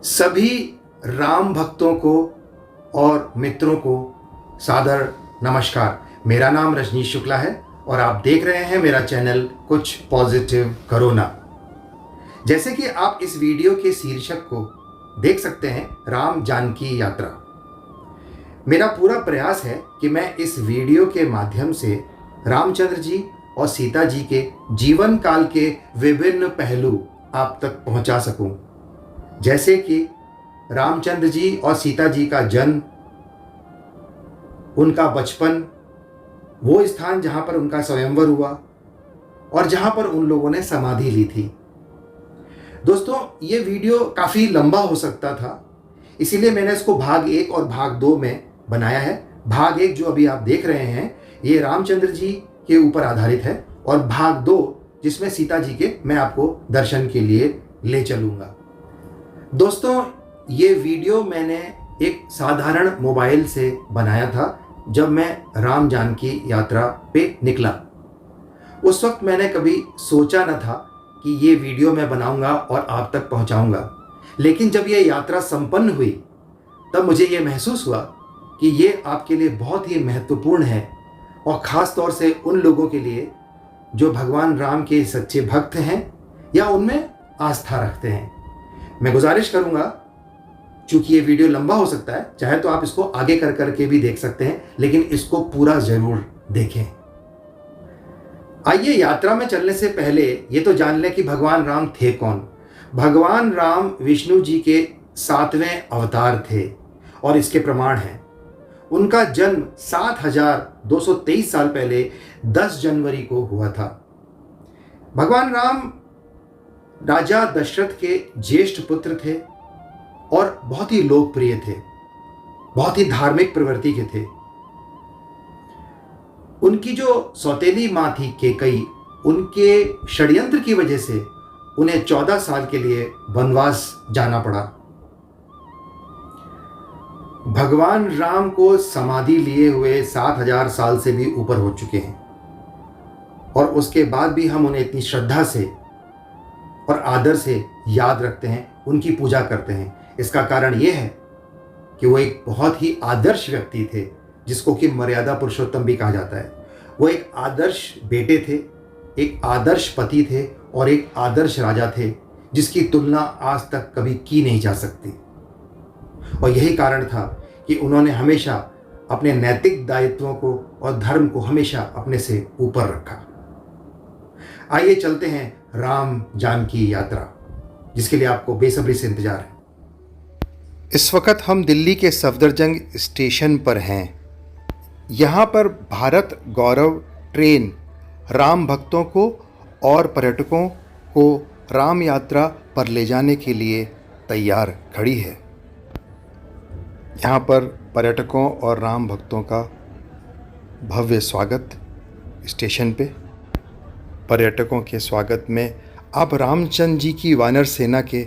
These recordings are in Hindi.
सभी राम भक्तों को और मित्रों को सादर नमस्कार। मेरा नाम रजनीश शुक्ला है और आप देख रहे हैं मेरा चैनल कुछ पॉजिटिव करो ना। जैसे कि आप इस वीडियो के शीर्षक को देख सकते हैं, राम जानकी यात्रा। मेरा पूरा प्रयास है कि मैं इस वीडियो के माध्यम से रामचंद्र जी और सीता जी के जीवन काल के विभिन्न पहलू आप तक पहुंचा सकूं, जैसे कि रामचंद्र जी और सीता जी का जन्म, उनका बचपन, वो स्थान जहां पर उनका स्वयंवर हुआ और जहां पर उन लोगों ने समाधि ली थी। दोस्तों, ये वीडियो काफ़ी लंबा हो सकता था, इसीलिए मैंने इसको भाग 1 और भाग 2 में बनाया है। भाग 1 जो अभी आप देख रहे हैं, ये रामचंद्र जी के ऊपर आधारित है, और भाग 2 जिसमें सीता जी के मैं आपको दर्शन के लिए ले चलूँगा। दोस्तों, ये वीडियो मैंने एक साधारण मोबाइल से बनाया था जब मैं राम जानकी यात्रा पे निकला। उस वक्त मैंने कभी सोचा न था कि ये वीडियो मैं बनाऊंगा और आप तक पहुंचाऊंगा, लेकिन जब ये यात्रा संपन्न हुई तब मुझे ये महसूस हुआ कि ये आपके लिए बहुत ही महत्वपूर्ण है, और ख़ास तौर से उन लोगों के लिए जो भगवान राम के सच्चे भक्त हैं या उनमें आस्था रखते हैं। मैं गुजारिश करूंगा, चूंकि ये वीडियो लंबा हो सकता है, चाहे तो आप इसको आगे कर करके भी देख सकते हैं, लेकिन इसको पूरा जरूर देखें। आइए, यात्रा में चलने से पहले ये तो जान लें कि भगवान राम थे कौन। भगवान राम विष्णु जी के 7वें अवतार थे और इसके प्रमाण हैं। उनका जन्म 7223 साल पहले 10 जनवरी को हुआ था। भगवान राम राजा दशरथ के ज्येष्ठ पुत्र थे और बहुत ही लोकप्रिय थे, बहुत ही धार्मिक प्रवृत्ति के थे। उनकी जो सौतेली माँ थी कैकेयी, उनके षड्यंत्र की वजह से उन्हें 14 साल के लिए वनवास जाना पड़ा। भगवान राम को समाधि लिए हुए 7000 साल से भी ऊपर हो चुके हैं, और उसके बाद भी हम उन्हें इतनी श्रद्धा से और आदर से याद रखते हैं, उनकी पूजा करते हैं। इसका कारण यह है कि वो एक बहुत ही आदर्श व्यक्ति थे, जिसको कि मर्यादा पुरुषोत्तम भी कहा जाता है। वो एक आदर्श बेटे थे, एक आदर्श पति थे और एक आदर्श राजा थे, जिसकी तुलना आज तक कभी की नहीं जा सकती। और यही कारण था कि उन्होंने हमेशा अपने नैतिक दायित्वों को और धर्म को हमेशा अपने से ऊपर रखा। आइए चलते हैं राम जानकी यात्रा, जिसके लिए आपको बेसब्री से इंतजार है। इस वक्त हम दिल्ली के सफदरजंग स्टेशन पर हैं। यहाँ पर भारत गौरव ट्रेन राम भक्तों को और पर्यटकों को राम यात्रा पर ले जाने के लिए तैयार खड़ी है। यहाँ पर पर्यटकों और राम भक्तों का भव्य स्वागत स्टेशन पे। पर्यटकों के स्वागत में आप रामचंद्र जी की वानर सेना के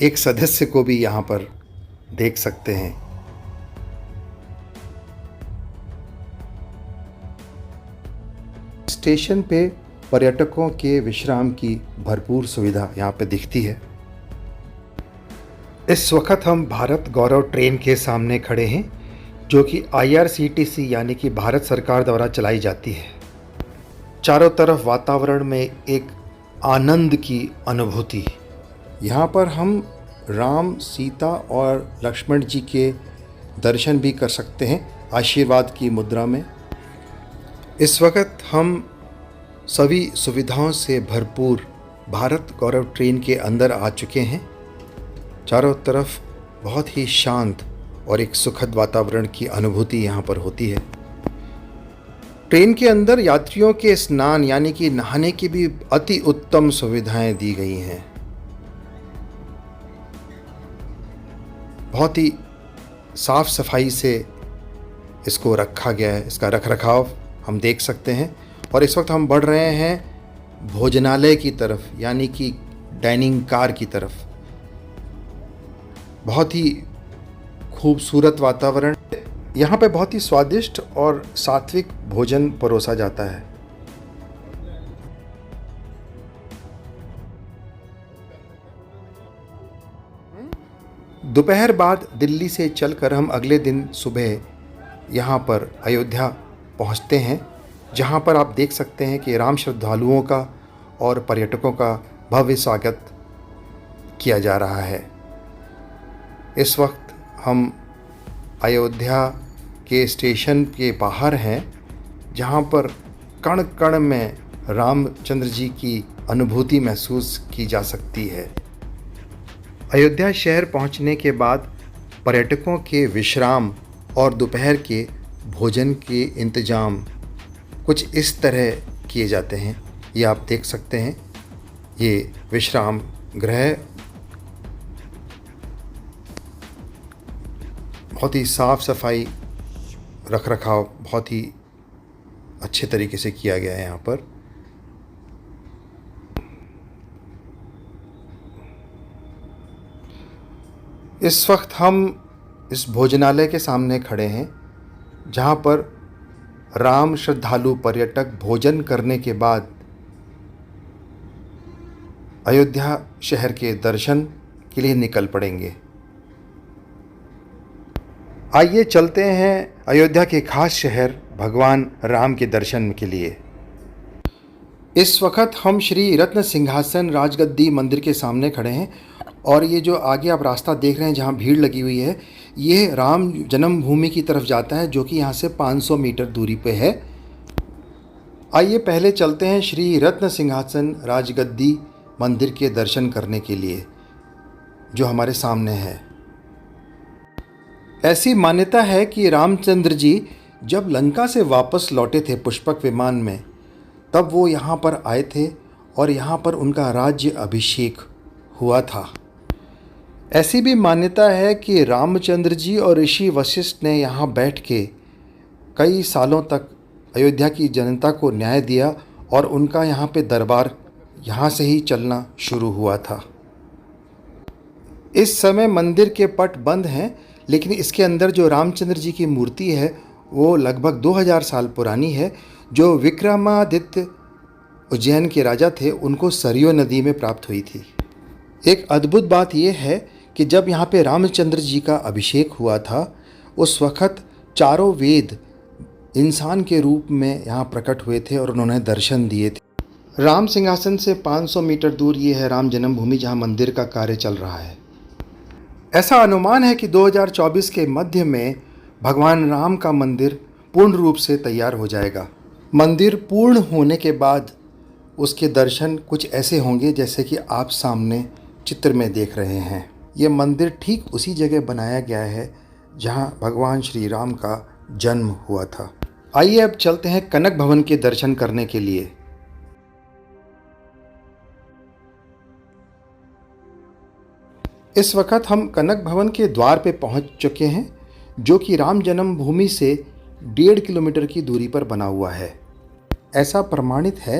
एक सदस्य को भी यहाँ पर देख सकते हैं। स्टेशन पे पर्यटकों के विश्राम की भरपूर सुविधा यहाँ पे दिखती है। इस वक्त हम भारत गौरव ट्रेन के सामने खड़े हैं, जो कि IRCTC यानी कि भारत सरकार द्वारा चलाई जाती है। चारों तरफ वातावरण में एक आनंद की अनुभूति। यहाँ पर हम राम, सीता और लक्ष्मण जी के दर्शन भी कर सकते हैं आशीर्वाद की मुद्रा में। इस वक्त हम सभी सुविधाओं से भरपूर भारत गौरव ट्रेन के अंदर आ चुके हैं। चारों तरफ बहुत ही शांत और एक सुखद वातावरण की अनुभूति यहाँ पर होती है। ट्रेन के अंदर यात्रियों के स्नान यानी कि नहाने की भी अति उत्तम सुविधाएं दी गई हैं। बहुत ही साफ सफाई से इसको रखा गया है, इसका रखरखाव हम देख सकते हैं। और इस वक्त हम बढ़ रहे हैं भोजनालय की तरफ, यानी कि डाइनिंग कार की तरफ। बहुत ही खूबसूरत वातावरण। यहाँ पे बहुत ही स्वादिष्ट और सात्विक भोजन परोसा जाता है। दोपहर बाद दिल्ली से चलकर हम अगले दिन सुबह यहाँ पर अयोध्या पहुँचते हैं, जहाँ पर आप देख सकते हैं कि राम श्रद्धालुओं का और पर्यटकों का भव्य स्वागत किया जा रहा है। इस वक्त हम अयोध्या के स्टेशन के बाहर हैं, जहाँ पर कण कण में रामचंद्र जी की अनुभूति महसूस की जा सकती है। अयोध्या शहर पहुँचने के बाद पर्यटकों के विश्राम और दोपहर के भोजन के इंतज़ाम कुछ इस तरह किए जाते हैं। ये आप देख सकते हैं, ये विश्राम गृह बहुत ही साफ़ सफाई रख रखाव बहुत ही अच्छे तरीके से किया गया है यहाँ पर। इस वक्त हम इस भोजनालय के सामने खड़े हैं, जहाँ पर राम श्रद्धालु पर्यटक भोजन करने के बाद अयोध्या शहर के दर्शन के लिए निकल पड़ेंगे। आइए चलते हैं अयोध्या के खास शहर भगवान राम के दर्शन के लिए। इस वक्त हम श्री रत्न सिंहासन राजगद्दी मंदिर के सामने खड़े हैं और ये जो आगे आप रास्ता देख रहे हैं जहाँ भीड़ लगी हुई है, ये राम जन्मभूमि की तरफ जाता है, जो कि यहाँ से 500 मीटर दूरी पे है। आइए पहले चलते हैं श्री रत्न सिंहासन राजगद्दी मंदिर के दर्शन करने के लिए, जो हमारे सामने है। ऐसी मान्यता है कि रामचंद्र जी जब लंका से वापस लौटे थे पुष्पक विमान में, तब वो यहाँ पर आए थे और यहाँ पर उनका राज्य अभिषेक हुआ था। ऐसी भी मान्यता है कि रामचंद्र जी और ऋषि वशिष्ठ ने यहाँ बैठ के कई सालों तक अयोध्या की जनता को न्याय दिया और उनका यहाँ पे दरबार यहाँ से ही चलना शुरू हुआ था। इस समय मंदिर के पट बंद हैं, लेकिन इसके अंदर जो रामचंद्र जी की मूर्ति है वो लगभग 2000 साल पुरानी है, जो विक्रमादित्य उज्जैन के राजा थे, उनको सरयू नदी में प्राप्त हुई थी। एक अद्भुत बात यह है कि जब यहाँ पे रामचंद्र जी का अभिषेक हुआ था, उस वक़्त चारों वेद इंसान के रूप में यहाँ प्रकट हुए थे और उन्होंने दर्शन दिए थे। राम सिंहासन से 500 मीटर दूर ये है राम जन्मभूमि, जहाँ मंदिर का कार्य चल रहा है। ऐसा अनुमान है कि 2024 के मध्य में भगवान राम का मंदिर पूर्ण रूप से तैयार हो जाएगा। मंदिर पूर्ण होने के बाद उसके दर्शन कुछ ऐसे होंगे जैसे कि आप सामने चित्र में देख रहे हैं। ये मंदिर ठीक उसी जगह बनाया गया है जहां भगवान श्री राम का जन्म हुआ था। आइए अब चलते हैं कनक भवन के दर्शन करने के लिए। इस वक्त हम कनक भवन के द्वार पे पहुंच चुके हैं, जो कि राम जन्मभूमि से 1.5 किलोमीटर की दूरी पर बना हुआ है। ऐसा प्रमाणित है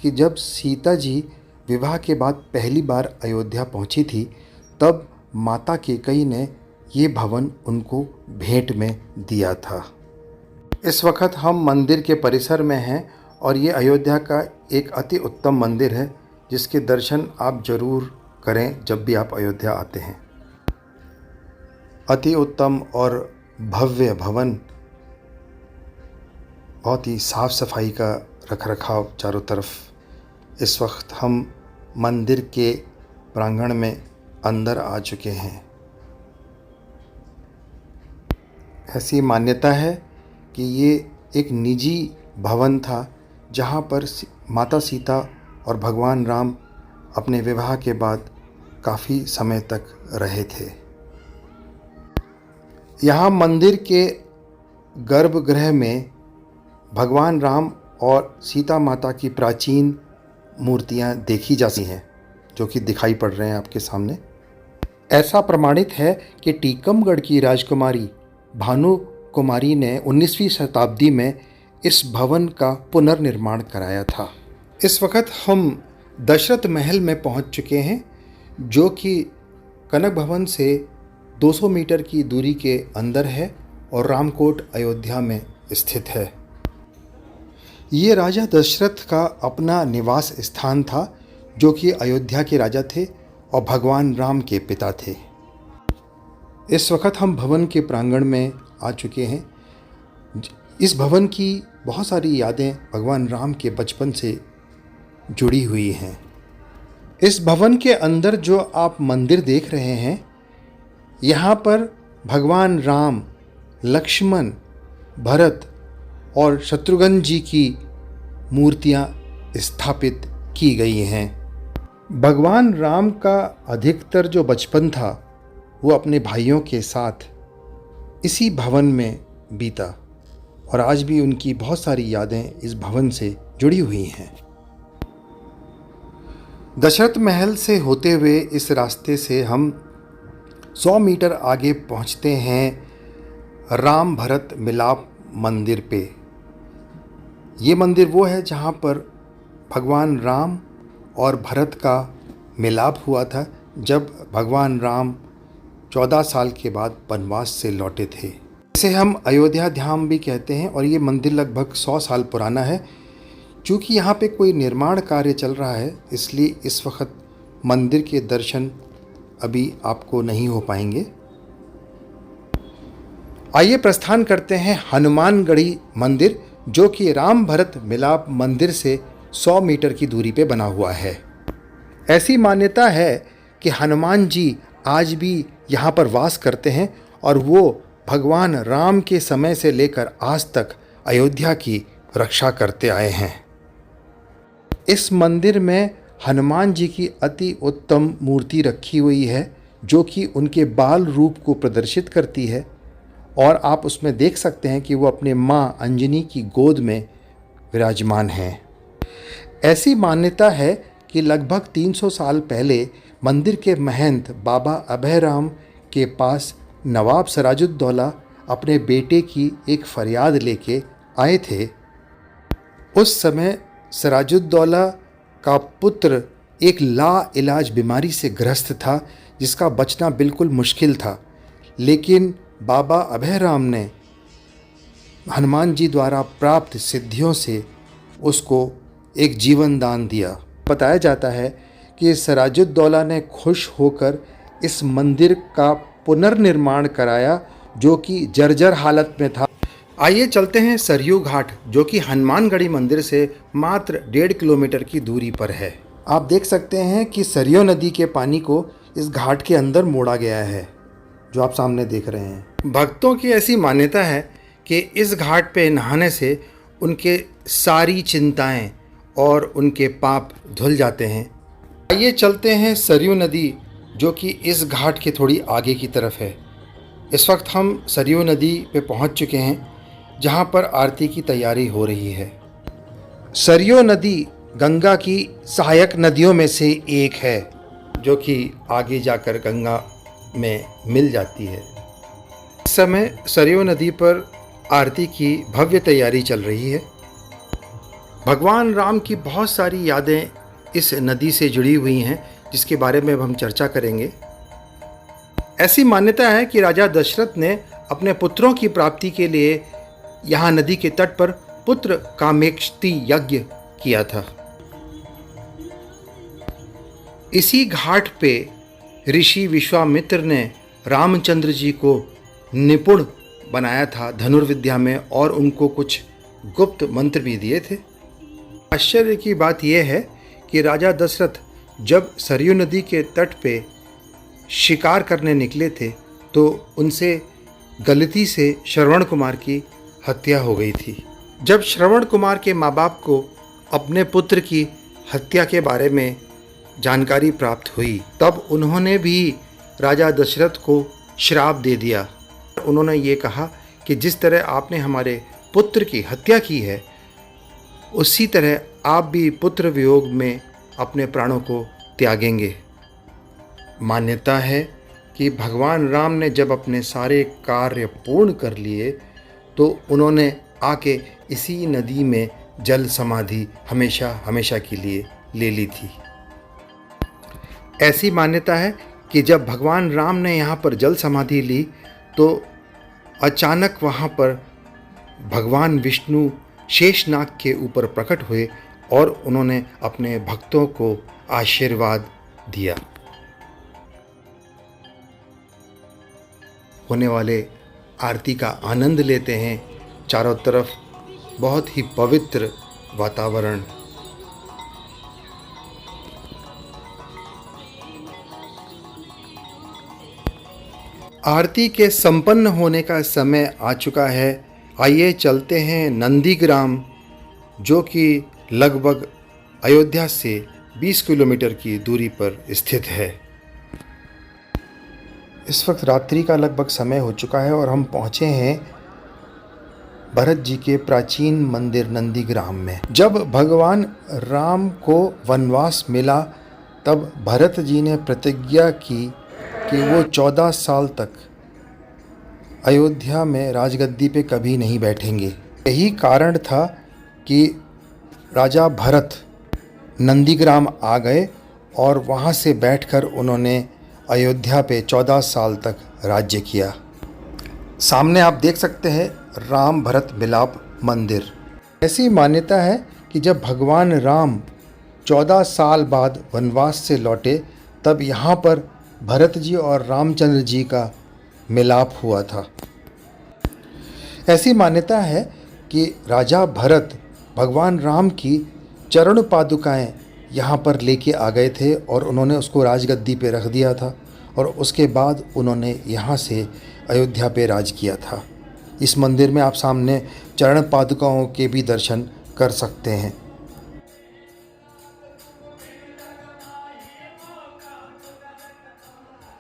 कि जब सीता जी विवाह के बाद पहली बार अयोध्या पहुंची थी, तब माता कैकेयी ने ये भवन उनको भेंट में दिया था। इस वक्त हम मंदिर के परिसर में हैं और ये अयोध्या का एक अति उत्तम मंदिर है, जिसके दर्शन आप ज़रूर करें जब भी आप अयोध्या आते हैं। अति उत्तम और भव्य भवन, बहुत ही साफ़ सफाई का रखरखाव चारों तरफ। इस वक्त हम मंदिर के प्रांगण में अंदर आ चुके हैं। ऐसी मान्यता है कि ये एक निजी भवन था, जहाँ पर माता सीता और भगवान राम अपने विवाह के बाद काफ़ी समय तक रहे थे। यहाँ मंदिर के गर्भगृह में भगवान राम और सीता माता की प्राचीन मूर्तियाँ देखी जा सकती हैं, जो कि दिखाई पड़ रहे हैं आपके सामने। ऐसा प्रमाणित है कि टीकमगढ़ की राजकुमारी भानु कुमारी ने 19वीं शताब्दी में इस भवन का पुनर्निर्माण कराया था। इस वक्त हम दशरथ महल में पहुंच चुके हैं, जो कि कनक भवन से 200 मीटर की दूरी के अंदर है और रामकोट अयोध्या में स्थित है। ये राजा दशरथ का अपना निवास स्थान था, जो कि अयोध्या के राजा थे और भगवान राम के पिता थे। इस वक्त हम भवन के प्रांगण में आ चुके हैं। इस भवन की बहुत सारी यादें भगवान राम के बचपन से जुड़ी हुई हैं। इस भवन के अंदर जो आप मंदिर देख रहे हैं, यहाँ पर भगवान राम, लक्ष्मण, भरत और शत्रुघ्न जी की मूर्तियाँ स्थापित की गई हैं। भगवान राम का अधिकतर जो बचपन था वो अपने भाइयों के साथ इसी भवन में बीता और आज भी उनकी बहुत सारी यादें इस भवन से जुड़ी हुई हैं। दशरथ महल से होते हुए इस रास्ते से हम 100 मीटर आगे पहुंचते हैं राम भरत मिलाप मंदिर पे। ये मंदिर वो है जहाँ पर भगवान राम और भरत का मिलाप हुआ था जब भगवान राम 14 साल के बाद वनवास से लौटे थे। इसे हम अयोध्या धाम भी कहते हैं और ये मंदिर लगभग 100 साल पुराना है। चूँकि यहाँ पे कोई निर्माण कार्य चल रहा है इसलिए इस वक्त मंदिर के दर्शन अभी आपको नहीं हो पाएंगे। आइए प्रस्थान करते हैं हनुमानगढ़ी मंदिर, जो कि राम भरत मिलाप मंदिर से 100 मीटर की दूरी पे बना हुआ है। ऐसी मान्यता है कि हनुमान जी आज भी यहाँ पर वास करते हैं और वो भगवान राम के समय से लेकर आज तक अयोध्या की रक्षा करते आए हैं। इस मंदिर में हनुमान जी की अति उत्तम मूर्ति रखी हुई है जो कि उनके बाल रूप को प्रदर्शित करती है और आप उसमें देख सकते हैं कि वो अपने माँ अंजनी की गोद में विराजमान हैं। ऐसी मान्यता है कि लगभग 300 साल पहले मंदिर के महंत बाबा अभयराम के पास नवाब सिराजुद्दौला अपने बेटे की एक फरियाद लेके आए थे। उस समय सिराजुद्दौला का पुत्र एक लाइलाज बीमारी से ग्रस्त था जिसका बचना बिल्कुल मुश्किल था, लेकिन बाबा अभयराम ने हनुमान जी द्वारा प्राप्त सिद्धियों से उसको एक जीवन दान दिया। बताया जाता है कि सिराजुद्दौला ने खुश होकर इस मंदिर का पुनर्निर्माण कराया जो कि जर्जर हालत में था। आइए चलते हैं सरयू घाट, जो कि हनुमानगढ़ी मंदिर से मात्र 1.5 किलोमीटर की दूरी पर है। आप देख सकते हैं कि सरयू नदी के पानी को इस घाट के अंदर मोड़ा गया है जो आप सामने देख रहे हैं। भक्तों की ऐसी मान्यता है कि इस घाट पे नहाने से उनके सारी चिंताएं और उनके पाप धुल जाते हैं। आइए चलते हैं सरयू नदी, जो कि इस घाट के थोड़ी आगे की तरफ है। इस वक्त हम सरयू नदी पे पहुंच चुके हैं जहां पर आरती की तैयारी हो रही है। सरयू नदी गंगा की सहायक नदियों में से एक है जो कि आगे जाकर गंगा में मिल जाती है। इस समय सरयू नदी पर आरती की भव्य तैयारी चल रही है। भगवान राम की बहुत सारी यादें इस नदी से जुड़ी हुई हैं जिसके बारे में अब हम चर्चा करेंगे। ऐसी मान्यता है कि राजा दशरथ ने अपने पुत्रों की प्राप्ति के लिए यहाँ नदी के तट पर पुत्र कामेष्टि यज्ञ किया था। इसी घाट पे ऋषि विश्वामित्र ने रामचंद्र जी को निपुण बनाया था धनुर्विद्या में और उनको कुछ गुप्त मंत्र भी दिए थे। आश्चर्य की बात यह है कि राजा दशरथ जब सरयू नदी के तट पे शिकार करने निकले थे तो उनसे गलती से श्रवण कुमार की हत्या हो गई थी। जब श्रवण कुमार के माँ बाप को अपने पुत्र की हत्या के बारे में जानकारी प्राप्त हुई तब उन्होंने भी राजा दशरथ को श्राप दे दिया। उन्होंने ये कहा कि जिस तरह आपने हमारे पुत्र की हत्या की है उसी तरह आप भी पुत्र वियोग में अपने प्राणों को त्यागेंगे। मान्यता है कि भगवान राम ने जब अपने सारे कार्य पूर्ण कर लिए तो उन्होंने आके इसी नदी में जल समाधि हमेशा हमेशा के लिए ले ली थी। ऐसी मान्यता है कि जब भगवान राम ने यहाँ पर जल समाधि ली तो अचानक वहाँ पर भगवान विष्णु शेषनाग के ऊपर प्रकट हुए और उन्होंने अपने भक्तों को आशीर्वाद दिया। होने वाले आरती का आनंद लेते हैं। चारों तरफ बहुत ही पवित्र वातावरण। आरती के संपन्न होने का समय आ चुका है। आइए चलते हैं नंदीग्राम, जो कि लगभग अयोध्या से 20 किलोमीटर की दूरी पर स्थित है। इस वक्त रात्रि का लगभग समय हो चुका है और हम पहुँचे हैं भरत जी के प्राचीन मंदिर नंदीग्राम में। जब भगवान राम को वनवास मिला तब भरत जी ने प्रतिज्ञा की कि वो 14 साल तक अयोध्या में राजगद्दी पे कभी नहीं बैठेंगे। यही कारण था कि राजा भरत नंदीग्राम आ गए और वहाँ से बैठकर उन्होंने अयोध्या पे 14 साल तक राज्य किया। सामने आप देख सकते हैं राम भरत मिलाप मंदिर। ऐसी मान्यता है कि जब भगवान राम 14 साल बाद वनवास से लौटे तब यहाँ पर भरत जी और रामचंद्र जी का मिलाप हुआ था। ऐसी मान्यता है कि राजा भरत भगवान राम की चरण पादुकाएं यहाँ पर लेके आ गए थे और उन्होंने उसको राजगद्दी पे रख दिया था और उसके बाद उन्होंने यहाँ से अयोध्या पे राज किया था। इस मंदिर में आप सामने चरण पादुकाओं के भी दर्शन कर सकते हैं।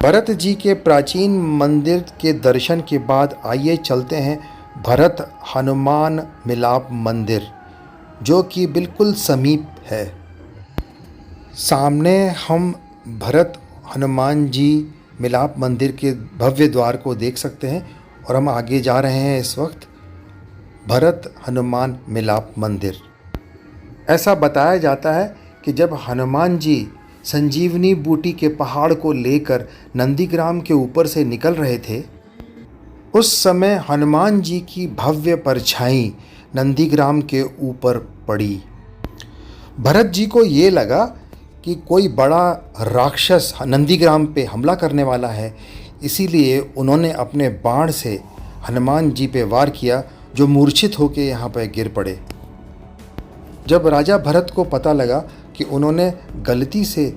भरत जी के प्राचीन मंदिर के दर्शन के बाद आइए चलते हैं भरत हनुमान मिलाप मंदिर, जो कि बिल्कुल समीप है। सामने हम भरत हनुमान जी मिलाप मंदिर के भव्य द्वार को देख सकते हैं और हम आगे जा रहे हैं इस वक्त भरत हनुमान मिलाप मंदिर। ऐसा बताया जाता है कि जब हनुमान जी संजीवनी बूटी के पहाड़ को लेकर नंदीग्राम के ऊपर से निकल रहे थे, उस समय हनुमान जी की भव्य परछाई नंदीग्राम के ऊपर पड़ी। भरत जी को ये लगा कि कोई बड़ा राक्षस नंदीग्राम पे हमला करने वाला है, इसीलिए उन्होंने अपने बाण से हनुमान जी पे वार किया, जो मूर्छित होकर यहाँ पर गिर पड़े। जब राजा भरत को पता लगा कि उन्होंने गलती से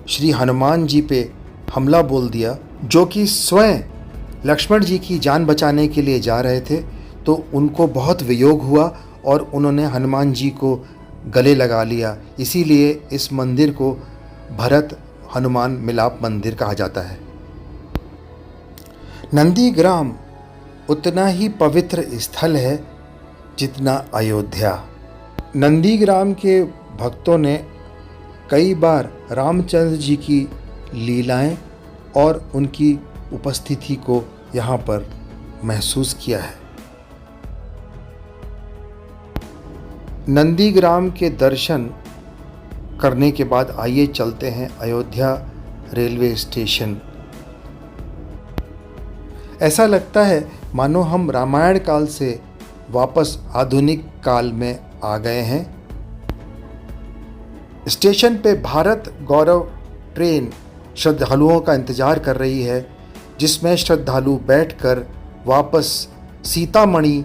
श्री हनुमान जी पे हमला बोल दिया, जो कि स्वयं लक्ष्मण जी की जान बचाने के लिए जा रहे थे, तो उनको बहुत वियोग हुआ और उन्होंने हनुमान जी को गले लगा लिया। इसीलिए इस मंदिर को भरत हनुमान मिलाप मंदिर कहा जाता है। नंदीग्राम उतना ही पवित्र स्थल है जितना अयोध्या। नंदीग्राम के भक्तों ने कई बार रामचंद्र जी की लीलाएं और उनकी उपस्थिति को यहाँ पर महसूस किया है। नंदीग्राम के दर्शन करने के बाद आइए चलते हैं अयोध्या रेलवे स्टेशन। ऐसा लगता है मानो हम रामायण काल से वापस आधुनिक काल में आ गए हैं। स्टेशन पे भारत गौरव ट्रेन श्रद्धालुओं का इंतज़ार कर रही है, जिसमें श्रद्धालु बैठकर वापस सीतामढ़ी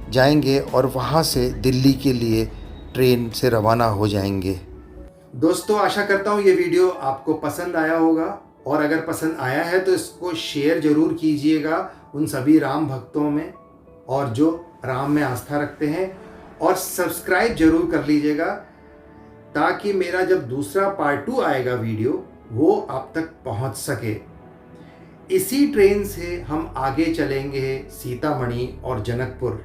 जाएंगे और वहाँ से दिल्ली के लिए ट्रेन से रवाना हो जाएंगे। दोस्तों, आशा करता हूँ ये वीडियो आपको पसंद आया होगा और अगर पसंद आया है तो इसको शेयर ज़रूर कीजिएगा उन सभी राम भक्तों में और जो राम में आस्था रखते हैं, और सब्सक्राइब जरूर कर लीजिएगा ताकि मेरा जब दूसरा पार्ट 2 आएगा वीडियो वो आप तक पहुंच सके। इसी ट्रेन से हम आगे चलेंगे सीतामढ़ी और जनकपुर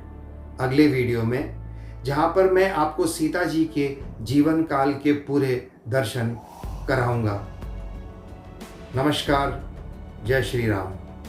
अगले वीडियो में, जहां पर मैं आपको सीता जी के जीवन काल के पूरे दर्शन कराऊंगा। नमस्कार, जय श्री राम।